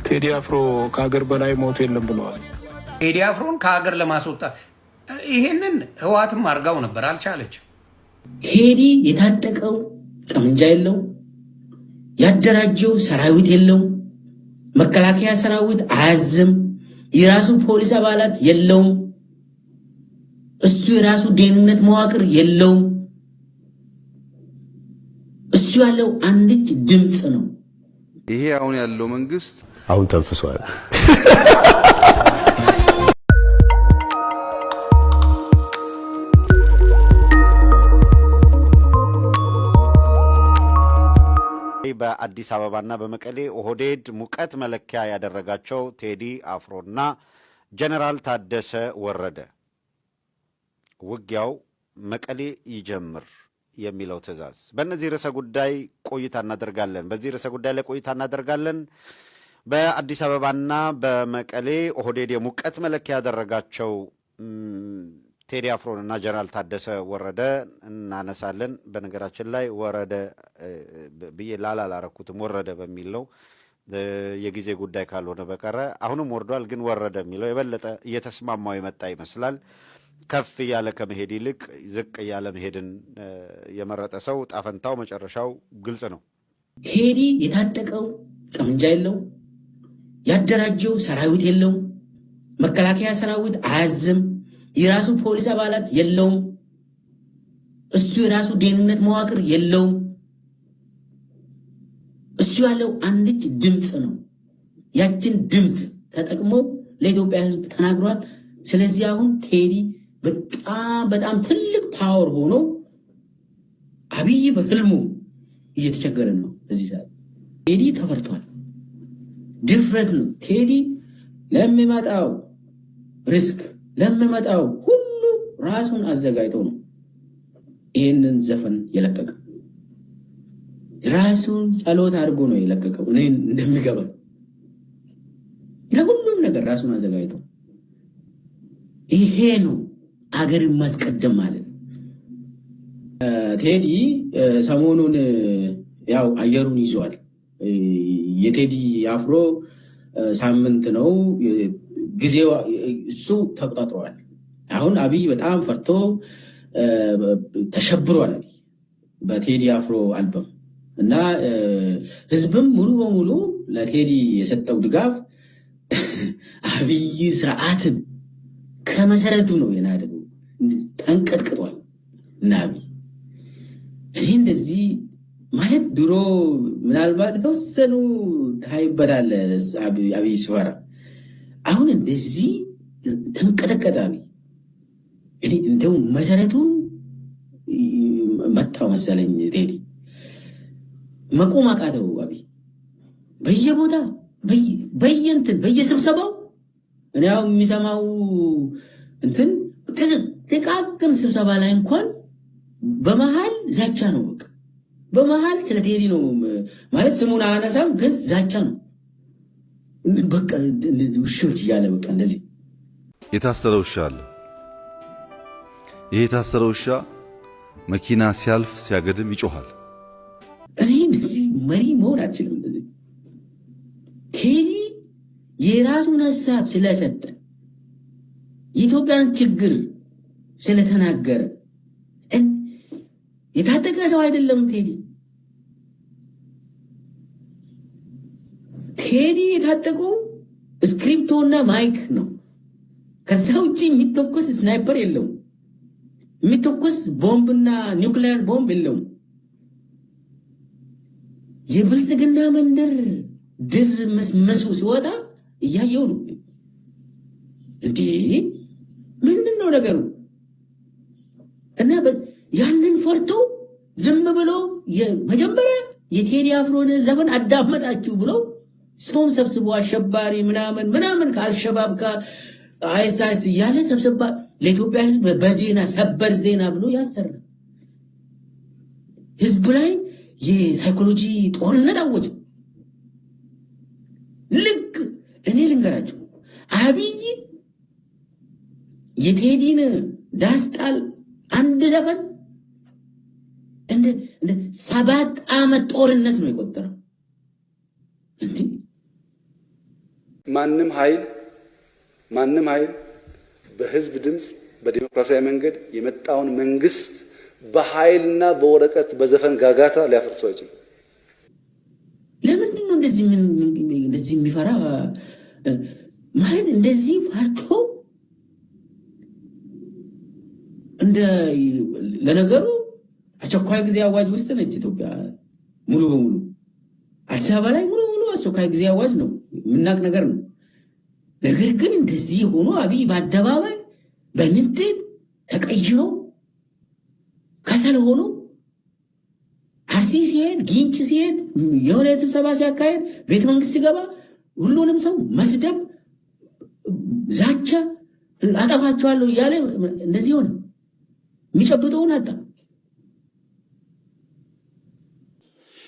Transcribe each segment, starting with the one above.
ቴዲ አፍሮ ከሀገር በላይ ሞት የለም ብለዋል። ቴዲ አፍሮን ከሀገር ለማስወጣት ይሄንን ህዋትም አርጋው ነበር፣ አልቻለችም። ቴዲ የታጠቀው ጠመንጃ የለው፣ ያደራጀው ሰራዊት የለው፣ መከላከያ ሰራዊት አያዝም፣ የራሱ ፖሊስ አባላት የለውም፣ እሱ የራሱ ደህንነት መዋቅር የለውም። እሱ ያለው አንድ ድምጽ ነው። ይሄ አሁን ያለው መንግስት አሁን ተንፍሷል። በአዲስ አበባና በመቀሌ ኦህዴድ ሙቀት መለኪያ ያደረጋቸው ቴዲ አፍሮና ጀነራል ታደሰ ወረደ ውጊያው መቀሌ ይጀምር የሚለው ትዕዛዝ። በእነዚህ ርዕሰ ጉዳይ ቆይታ እናደርጋለን። በአዲስ አበባና በመቀሌ ኦህዴድ የሙቀት መለኪያ ያደረጋቸው ቴዲ አፍሮንና ጀነራል ታደሰ ወረደ እናነሳለን። በነገራችን ላይ ወረደ ብዬ ላላረኩትም ወረደ በሚል ነው፣ የጊዜ ጉዳይ ካልሆነ በቀረ አሁንም ወርዷል። ግን ወረደ የሚለው የበለጠ እየተስማማው የመጣ ይመስላል። ከፍ እያለ ከመሄድ ይልቅ ዝቅ እያለ መሄድን የመረጠ ሰው ጣፈንታው መጨረሻው ግልጽ ነው። ቴዲ የታጠቀው ጠመንጃ የለው፣ ያደራጀው ሰራዊት የለው፣ መከላከያ ሰራዊት አያዝም፣ የራሱ ፖሊስ አባላት የለውም፣ እሱ የራሱ ደህንነት መዋቅር የለውም። እሱ ያለው አንድ ድምጽ ነው። ያችን ድምጽ ተጠቅሞ ለኢትዮጵያ ሕዝብ ተናግሯል። ስለዚህ አሁን ቴዲ በጣም ትልቅ ፓወር ሆኖ አብይ በህልሙ እየተቸገረ ነው። በዚህ ሰዓት ቴዲ ተፈርቷል። ድፍረት ነው። ቴዲ ለሚመጣው ሪስክ ለሚመጣው ሁሉ ራሱን አዘጋጅቶ ነው ይህንን ዘፈን የለቀቀው። ራሱን ጸሎት አድርጎ ነው የለቀቀው። እኔ እንደሚገባ ለሁሉም ነገር ራሱን አዘጋጅቶ ይሄ ነው አገርን ማስቀደም ማለት። ቴዲ ሰሞኑን ያው አየሩን ይዟል። የቴዲ አፍሮ ሳምንት ነው ጊዜው፣ እሱ ተቆጣጥሯል። አሁን አብይ በጣም ፈርቶ ተሸብሯል አብይ በቴዲ አፍሮ አልበም እና ህዝብም ሙሉ በሙሉ ለቴዲ የሰጠው ድጋፍ አብይ ስርዓትን ከመሰረቱ ነው የናደው። ተንቀጥቅጧል እና አብይ እኔ እንደዚህ ማለት ድሮ ምናልባት የተወሰኑ ታይበታል አብይ ሲፈራ፣ አሁን እንደዚህ ተንቀጠቀጠ አብይ። እኔ እንደው መሰረቱን መጣው መሰለኝ። ቴዲ መቆም አቃተው አብይ። በየቦታ በየስብሰባው እኔ ያው የሚሰማው እንትን ጥቃቅን ስብሰባ ላይ እንኳን በመሃል ዛቻ ነው። በቃ በመሃል ስለ ቴዲ ነው ማለት ስሙን አነሳም፣ ግን ዛቻ ነው። በቃ እንደዚህ ውሾች እያለ በቃ እንደዚህ የታሰረ ውሻ አለ። ይሄ የታሰረ ውሻ መኪና ሲያልፍ ሲያገድም ይጮሃል። እኔ እንደዚህ መሪ መሆን አልችልም። እንደዚህ ቴዲ የራሱን ሀሳብ ስለሰጠ የኢትዮጵያን ችግር ስለተናገረ የታጠቀ ሰው አይደለም ቴዲ። ቴዲ የታጠቀው ስክሪፕቶና ማይክ ነው። ከዛ ውጭ የሚተኮስ ስናይፐር የለውም። የሚተኮስ ቦምብና ኒውክሊየር ቦምብ የለውም። የብልጽግና መንደር ድር መስመሱ ሲወጣ እያየው ነው። እንዴ ምንድን ነው ነገሩ? እና ያንን ፈርቶ ዝም ብሎ መጀመሪያ የቴዲ አፍሮን ዘፈን አዳመጣችሁ ብሎ ሰውን ሰብስቦ አሸባሪ ምናምን ከአልሸባብ ከአይኤስአይኤስ እያለ ሰብስባ ለኢትዮጵያ ሕዝብ በዜና ሰበር ዜና ብሎ ያሰራ ሕዝብ ላይ የሳይኮሎጂ ጦርነት አወጀ። ልክ እኔ ልንገራችሁ አብይ የቴዲን ዳስጣል አንድ ዘፈን እንደ 7 ዓመት ጦርነት ነው የቆጠረው። እንዴ ማንም ኃይል በህዝብ ድምፅ በዲሞክራሲያዊ መንገድ የመጣውን መንግስት በኃይልና በወረቀት በዘፈን ጋጋታ ሊያፈርሰው አይችልም። ለምንድን ነው እንደዚህ የሚፈራ ማለት እንደዚህ ፈርቶ ለነገሩ አስቸኳይ ጊዜ አዋጅ ውስጥ ነች ኢትዮጵያ ሙሉ በሙሉ። አዲስ አበባ ላይ ሙሉ በሙሉ አስቸኳይ ጊዜ አዋጅ ነው፣ የምናቅ ነገር ነው። ነገር ግን እንደዚህ ሆኖ አብይ በአደባባይ በንዴት ተቀይሮ ከሰል ሆኖ አርሲ ሲሄድ ጊንጭ ሲሄድ የሆነ ስብሰባ ሲያካሄድ ቤተ መንግስት ሲገባ ሁሉንም ሰው መስደብ፣ ዛቻ፣ አጠፋቸዋለሁ እያለ እንደዚህ ሆነ። የሚጨብጠውን አጣ።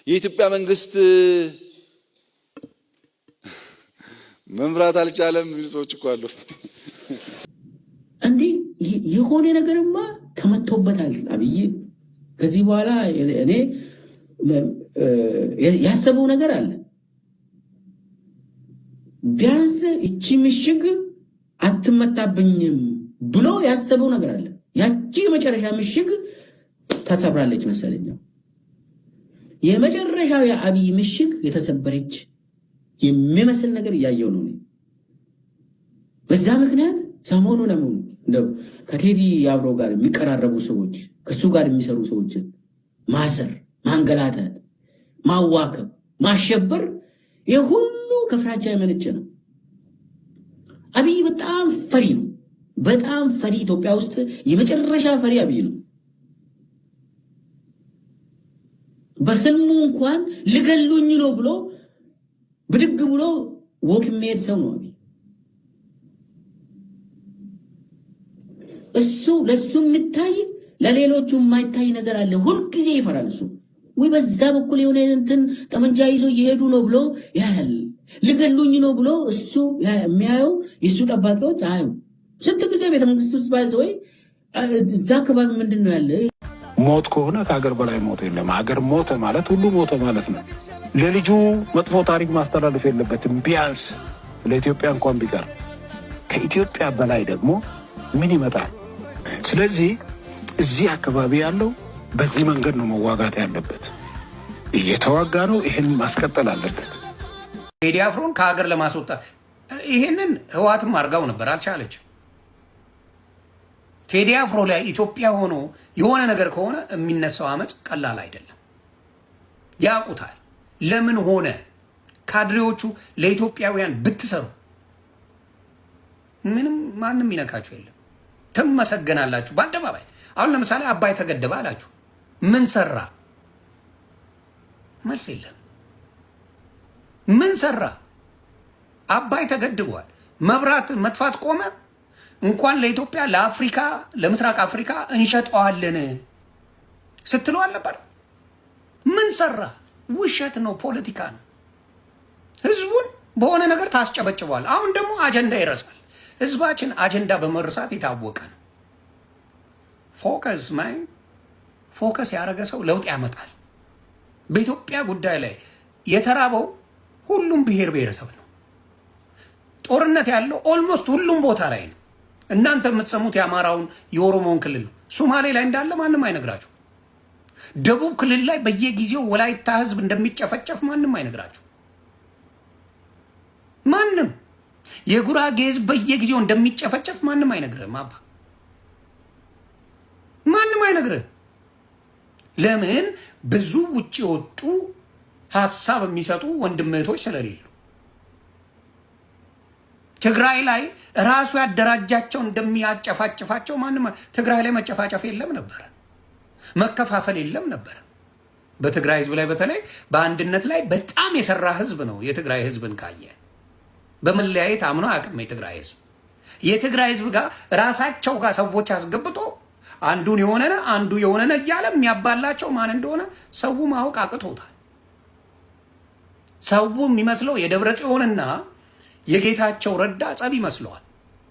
የኢትዮጵያ መንግስት መምራት አልቻለም የሚሉ ሰዎች እኮ አሉ። እንዲህ የሆነ ነገርማ ተመቶበታል አብይ። ከዚህ በኋላ እኔ ያሰበው ነገር አለ። ቢያንስ እቺ ምሽግ አትመታብኝም ብሎ ያሰበው ነገር አለ። ያቺ የመጨረሻ ምሽግ ተሰብራለች መሰለኝ። የመጨረሻው የአብይ ምሽግ የተሰበረች የሚመስል ነገር እያየው ነው። በዛ ምክንያት ሰሞኑ እንደው ከቴዲ አብሮ ጋር የሚቀራረቡ ሰዎች ከሱ ጋር የሚሰሩ ሰዎችን ማሰር፣ ማንገላታት፣ ማዋከብ፣ ማሸበር የሁሉ ከፍራቻ የመነጨ ነው። አብይ በጣም ፈሪ ነው። በጣም ፈሪ፣ ኢትዮጵያ ውስጥ የመጨረሻ ፈሪ አብይ ነው። በህልሙ እንኳን ልገሉኝ ነው ብሎ ብድግ ብሎ ወክ የሚሄድ ሰው ነው አብይ። እሱ ለሱ የሚታይ ለሌሎቹ የማይታይ ነገር አለ። ሁልጊዜ ይፈራል እሱ። ወይ በዛ በኩል የሆነ እንትን ጠመንጃ ይዞ እየሄዱ ነው ብሎ ያያል። ልገሉኝ ነው ብሎ እሱ የሚያየው የእሱ ጠባቂዎች አዩ። ስንት ጊዜ ቤተ መንግስት ውስጥ ባይዘ ወይ እዛ አካባቢ ምንድን ነው ያለ? ሞት ከሆነ ከሀገር በላይ ሞት የለም። ሀገር ሞተ ማለት ሁሉ ሞተ ማለት ነው። ለልጁ መጥፎ ታሪክ ማስተላለፍ የለበትም። ቢያንስ ለኢትዮጵያ እንኳን ቢቀር ከኢትዮጵያ በላይ ደግሞ ምን ይመጣል? ስለዚህ እዚህ አካባቢ ያለው በዚህ መንገድ ነው መዋጋት ያለበት። እየተዋጋ ነው። ይህን ማስቀጠል አለበት። ቴዲ አፍሮን ከሀገር ለማስወጣት ይህንን ህወሓትም አድርጋው ነበር፣ አልቻለችም። ቴዲ አፍሮ ላይ ኢትዮጵያ ሆኖ የሆነ ነገር ከሆነ የሚነሳው አመፅ ቀላል አይደለም። ያውቁታል። ለምን ሆነ? ካድሬዎቹ ለኢትዮጵያውያን ብትሰሩ ምንም ማንም ይነካችሁ የለም። ትመሰገናላችሁ በአደባባይ። አሁን ለምሳሌ አባይ ተገደበ አላችሁ። ምን ሰራ? መልስ የለም። ምን ሰራ? አባይ ተገድቧል። መብራት መጥፋት ቆመ። እንኳን ለኢትዮጵያ ለአፍሪካ፣ ለምስራቅ አፍሪካ እንሸጠዋለን ስትሉ አልነበር? ምን ሰራ? ውሸት ነው፣ ፖለቲካ ነው። ህዝቡን በሆነ ነገር ታስጨበጭበዋል። አሁን ደግሞ አጀንዳ ይረሳል። ህዝባችን አጀንዳ በመርሳት የታወቀ ነው። ፎከስ ያደረገ ሰው ለውጥ ያመጣል። በኢትዮጵያ ጉዳይ ላይ የተራበው ሁሉም ብሔር ብሔረሰብ ነው። ጦርነት ያለው ኦልሞስት ሁሉም ቦታ ላይ ነው። እናንተ የምትሰሙት የአማራውን የኦሮሞውን ክልል ነው። ሶማሌ ላይ እንዳለ ማንም አይነግራችሁ። ደቡብ ክልል ላይ በየጊዜው ወላይታ ህዝብ እንደሚጨፈጨፍ ማንም አይነግራችሁ። ማንም የጉራጌ ህዝብ በየጊዜው እንደሚጨፈጨፍ ማንም አይነግርህም። አባ ማንም አይነግርህ። ለምን? ብዙ ውጭ የወጡ ሀሳብ የሚሰጡ ወንድም እህቶች ስለሌሉ። ትግራይ ላይ ራሱ ያደራጃቸው እንደሚያጨፋጭፋቸው ማንም። ትግራይ ላይ መጨፋጨፍ የለም ነበረ፣ መከፋፈል የለም ነበረ። በትግራይ ህዝብ ላይ በተለይ በአንድነት ላይ በጣም የሰራ ህዝብ ነው። የትግራይ ህዝብን ካየ በመለያየት አምኖ አያውቅም። የትግራይ ህዝብ ጋር ራሳቸው ጋር ሰዎች አስገብቶ አንዱን የሆነነ አንዱ የሆነነ እያለ የሚያባላቸው ማን እንደሆነ ሰው ማወቅ አቅቶታል። ሰው የሚመስለው የደብረ ጽዮንና የጌታቸው ረዳ ጸብ ይመስለዋል።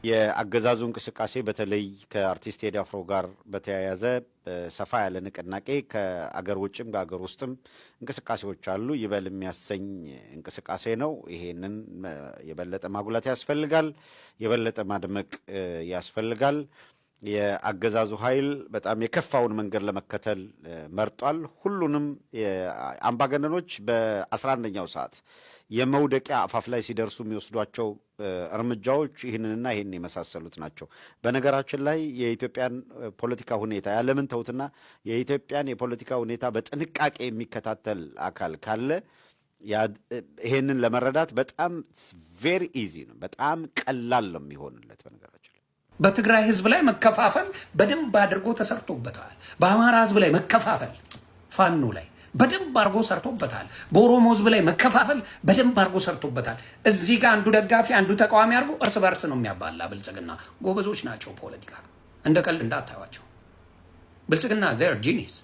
የአገዛዙ እንቅስቃሴ በተለይ ከአርቲስት ቴዲ አፍሮ ጋር በተያያዘ ሰፋ ያለ ንቅናቄ ከአገር ውጭም ከአገር ውስጥም እንቅስቃሴዎች አሉ። ይበል የሚያሰኝ እንቅስቃሴ ነው። ይሄንን የበለጠ ማጉላት ያስፈልጋል፣ የበለጠ ማድመቅ ያስፈልጋል። የአገዛዙ ኃይል በጣም የከፋውን መንገድ ለመከተል መርጧል። ሁሉንም አምባገነኖች በ11ኛው ሰዓት የመውደቂያ አፋፍ ላይ ሲደርሱ የሚወስዷቸው እርምጃዎች ይህንንና ይህን የመሳሰሉት ናቸው። በነገራችን ላይ የኢትዮጵያን ፖለቲካ ሁኔታ ያለምን ተውትና የኢትዮጵያን የፖለቲካ ሁኔታ በጥንቃቄ የሚከታተል አካል ካለ ይሄንን ለመረዳት በጣም ቬሪ ኢዚ ነው፣ በጣም ቀላል ነው የሚሆንለት። በነገራችን በትግራይ ህዝብ ላይ መከፋፈል በደንብ አድርጎ ተሰርቶበታል። በአማራ ህዝብ ላይ መከፋፈል ፋኖ ላይ በደንብ አድርጎ ሰርቶበታል። በኦሮሞ ህዝብ ላይ መከፋፈል በደንብ አድርጎ ሰርቶበታል። እዚህ ጋር አንዱ ደጋፊ አንዱ ተቃዋሚ አድርጎ እርስ በርስ ነው የሚያባላ። ብልጽግና ጎበዞች ናቸው። ፖለቲካ እንደ ቀልድ እንዳታዩዋቸው። ብልጽግና ዘር ጂኒስ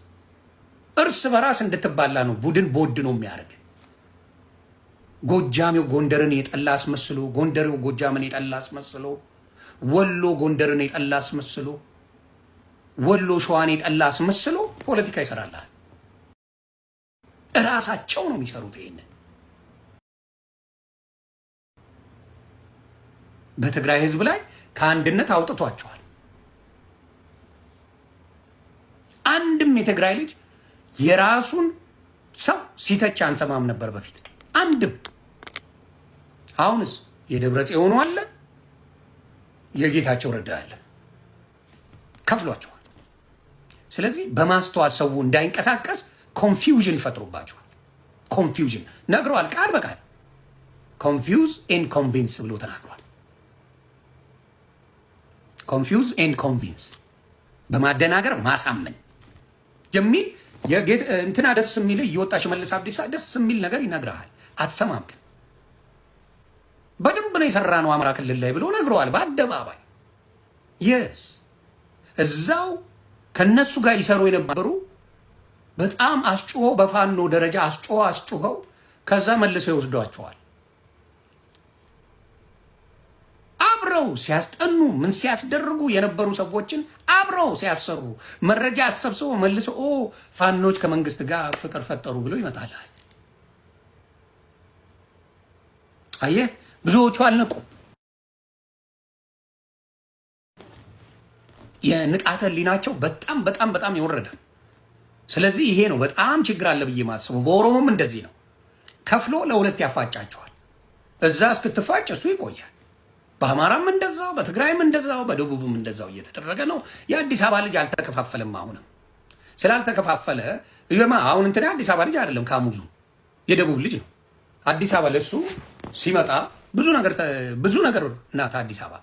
እርስ በራስ እንድትባላ ነው። ቡድን ቦድ ነው የሚያደርግ። ጎጃሜው ጎንደርን የጠላ አስመስሎ፣ ጎንደሬው ጎጃምን የጠላ አስመስሎ፣ ወሎ ጎንደርን የጠላ አስመስሎ፣ ወሎ ሸዋን የጠላ አስመስሎ ፖለቲካ ይሰራላል። እራሳቸው ነው የሚሰሩት። ይሄንን በትግራይ ህዝብ ላይ ከአንድነት አውጥቷቸዋል። አንድም የትግራይ ልጅ የራሱን ሰው ሲተች አንሰማም ነበር በፊት አንድም። አሁንስ የደብረ ጽዮን አለ፣ የጌታቸው ረዳ አለ፣ ከፍሏቸዋል። ስለዚህ በማስተዋል ሰው እንዳይንቀሳቀስ ኮንፊውዥን ይፈጥሩባቸዋል። ኮንፊውዥን ነግረዋል፣ ቃል በቃል ኮንፊውዝ ኤንድ ኮንቪንስ ብሎ ተናግሯል። ኮንፊውዝ ኤንድ ኮንቪንስ በማደናገር ማሳመን የሚል እንትና ደስ የሚል እየወጣች መልስ አብዲሳ ደስ የሚል ነገር ይነግርሃል፣ አትሰማም። ግን በደንብ ነው የሰራ ነው አማራ ክልል ላይ ብሎ ነግረዋል በአደባባይ። የስ እዛው ከነሱ ጋር ይሰሩ የነበሩ በጣም አስጮኸው በፋኖ ደረጃ አስጮኸው ከዛ መልሰው ይወስዷቸዋል። አብረው ሲያስጠኑ ምን ሲያስደርጉ የነበሩ ሰዎችን አብረው ሲያሰሩ መረጃ አሰብስበው መልሰው ፋኖች ከመንግስት ጋር ፍቅር ፈጠሩ ብሎ ይመጣል። አየህ፣ ብዙዎቹ አልነቁም። የንቃተ ህሊናቸው በጣም በጣም በጣም የወረደ። ስለዚህ ይሄ ነው በጣም ችግር አለ ብዬ ማስበው። በኦሮሞም እንደዚህ ነው፣ ከፍሎ ለሁለት ያፋጫቸዋል። እዛ እስክትፋጭ እሱ ይቆያል። በአማራም እንደዛው፣ በትግራይም እንደዛው፣ በደቡብም እንደዛው እየተደረገ ነው። የአዲስ አበባ ልጅ አልተከፋፈለም። አሁንም ስላልተከፋፈለ አሁን እንትን አዲስ አበባ ልጅ አይደለም፣ ካሙዙ የደቡብ ልጅ ነው። አዲስ አበባ ለሱ ሲመጣ ብዙ ነገር ናት አዲስ አበባ።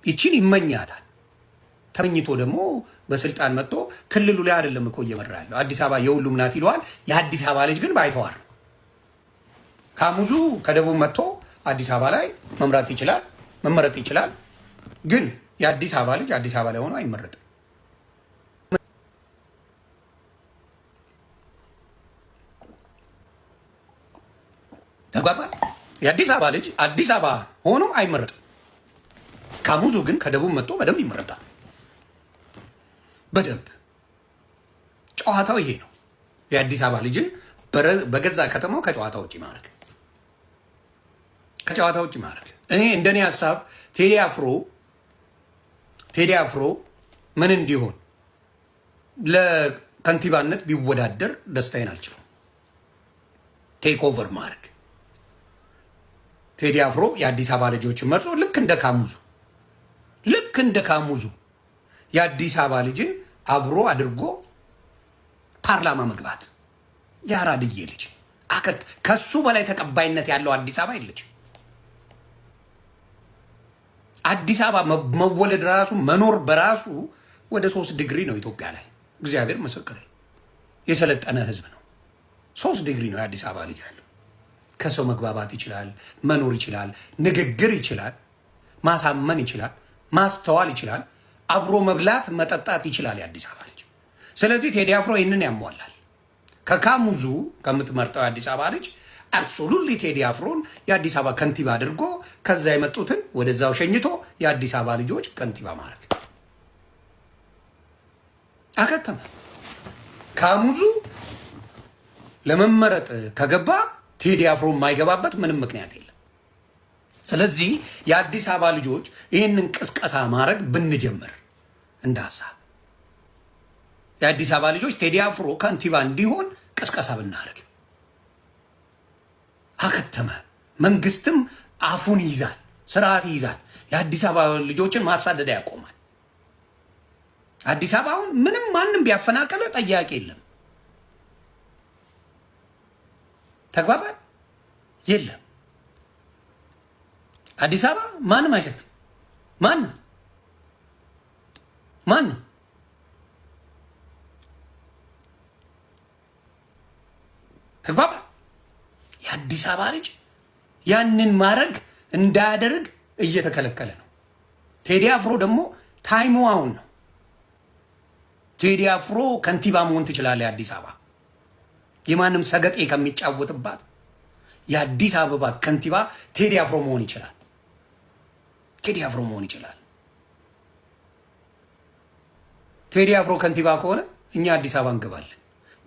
ይቺን ይመኛታል። ተመኝቶ ደግሞ በስልጣን መጥቶ ክልሉ ላይ አይደለም እኮ እየመራ ያለው አዲስ አበባ የሁሉም ናት ይለዋል። የአዲስ አበባ ልጅ ግን ባይተዋር ካሙዙ ከደቡብ መጥቶ አዲስ አበባ ላይ መምራት ይችላል፣ መመረጥ ይችላል። ግን የአዲስ አበባ ልጅ አዲስ አበባ ላይ ሆኖ አይመረጥም። ተግባባል? የአዲስ አበባ ልጅ አዲስ አበባ ሆኖ አይመረጥም። ካሙዙ ግን ከደቡብ መጥቶ በደንብ ይመረጣል። በደንብ ጨዋታው ይሄ ነው። የአዲስ አበባ ልጅን በገዛ ከተማው ከጨዋታ ውጭ ማድረግ እኔ እንደኔ ሀሳብ ቴዲ አፍሮ ምን እንዲሆን ለከንቲባነት ቢወዳደር ደስታዬን አልችልም። ቴክ ኦቨር ማድረግ ቴዲ አፍሮ የአዲስ አበባ ልጆችን መርጦ ልክ እንደ ካሙዙ የአዲስ አበባ ልጅን አብሮ አድርጎ ፓርላማ መግባት። የአራድዬ ልጅ ከሱ በላይ ተቀባይነት ያለው አዲስ አበባ የለች። አዲስ አበባ መወለድ ራሱ መኖር በራሱ ወደ 3 ዲግሪ ነው ኢትዮጵያ ላይ። እግዚአብሔር ምስክር፣ የሰለጠነ ህዝብ ነው። 3 ዲግሪ ነው የአዲስ አበባ ልጅ ያለው። ከሰው መግባባት ይችላል፣ መኖር ይችላል፣ ንግግር ይችላል፣ ማሳመን ይችላል፣ ማስተዋል ይችላል፣ አብሮ መብላት መጠጣት ይችላል የአዲስ አበባ ልጅ። ስለዚህ ቴዲ አፍሮ ይህንን ያሟላል። ከካሙዙ ከምትመርጠው የአዲስ አበባ ልጅ አብሶሉትሊ ቴዲ አፍሮን የአዲስ አበባ ከንቲባ አድርጎ ከዛ የመጡትን ወደዛው ሸኝቶ የአዲስ አበባ ልጆች ከንቲባ ማድረግ አከተመ። ካሙዙ ለመመረጥ ከገባ ቴዲ አፍሮ የማይገባበት ምንም ምክንያት የለም። ስለዚህ የአዲስ አበባ ልጆች ይህንን ቅስቀሳ ማድረግ ብንጀምር እንደ ሀሳብ የአዲስ አበባ ልጆች ቴዲ አፍሮ ከንቲባ እንዲሆን ቅስቀሳ ብናደርግ አከተመ። መንግስትም አፉን ይይዛል፣ ስርዓት ይይዛል። የአዲስ አበባ ልጆችን ማሳደድ ያቆማል። አዲስ አበባ አሁን ምንም ማንም ቢያፈናቀለ ጠያቂ የለም። ተግባባል የለም። አዲስ አበባ ማንም አይሸትም። ማንም ተግባባል። የአዲስ አበባ ልጅ ያንን ማድረግ እንዳያደርግ እየተከለከለ ነው። ቴዲ አፍሮ ደግሞ ታይሙ አሁን ነው። ቴዲ አፍሮ ከንቲባ መሆን ትችላለህ። የአዲስ አበባ የማንም ሰገጤ ከሚጫወትባት የአዲስ አበባ ከንቲባ ቴዲ አፍሮ መሆን ይችላል። ቴዲ አፍሮ መሆን ይችላል። ቴዲ አፍሮ ከንቲባ ከሆነ እኛ አዲስ አበባ እንገባለን።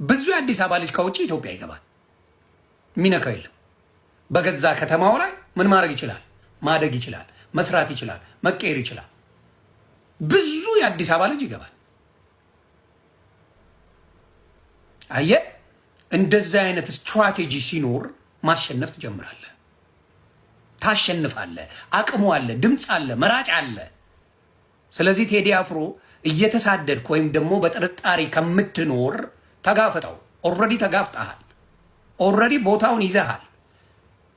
ብዙ የአዲስ አበባ ልጅ ከውጭ ኢትዮጵያ ይገባል። የሚነካው የለም። በገዛ ከተማው ላይ ምን ማድረግ ይችላል? ማደግ ይችላል። መስራት ይችላል። መቀየር ይችላል። ብዙ የአዲስ አበባ ልጅ ይገባል። አየ እንደዚህ አይነት ስትራቴጂ ሲኖር ማሸነፍ ትጀምራለህ። ታሸንፋለህ። አቅሙ አለ፣ ድምፅ አለ፣ መራጭ አለ። ስለዚህ ቴዲ አፍሮ እየተሳደድክ ወይም ደግሞ በጥርጣሬ ከምትኖር ተጋፍጠው። ኦልሬዲ ተጋፍጠሃል። ኦልሬዲ ቦታውን ይዘሃል።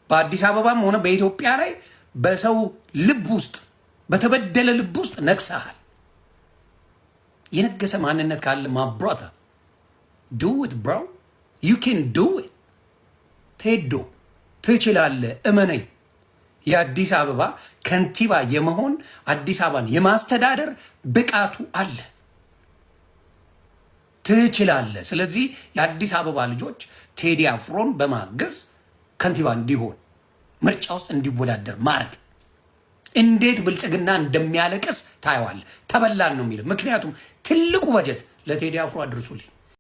በአዲስ አበባም ሆነ በኢትዮጵያ ላይ በሰው ልብ ውስጥ በተበደለ ልብ ውስጥ ነግሰሃል። የነገሰ ማንነት ካለ ማብራታ ዱ ኢት ብሮ ዩ ካን ዱ ኢት። ቴዶ ትችላለህ፣ እመነኝ። የአዲስ አበባ ከንቲባ የመሆን አዲስ አበባን የማስተዳደር ብቃቱ አለ። ትችላለህ። ስለዚህ የአዲስ አበባ ልጆች ቴዲ አፍሮን በማገዝ ከንቲባ እንዲሆን ምርጫ ውስጥ እንዲወዳደር ማድረግ እንዴት ብልጽግና እንደሚያለቅስ ታየዋለህ። ተበላን ነው የሚለው። ምክንያቱም ትልቁ በጀት ለቴዲ አፍሮ አድርሱልኝ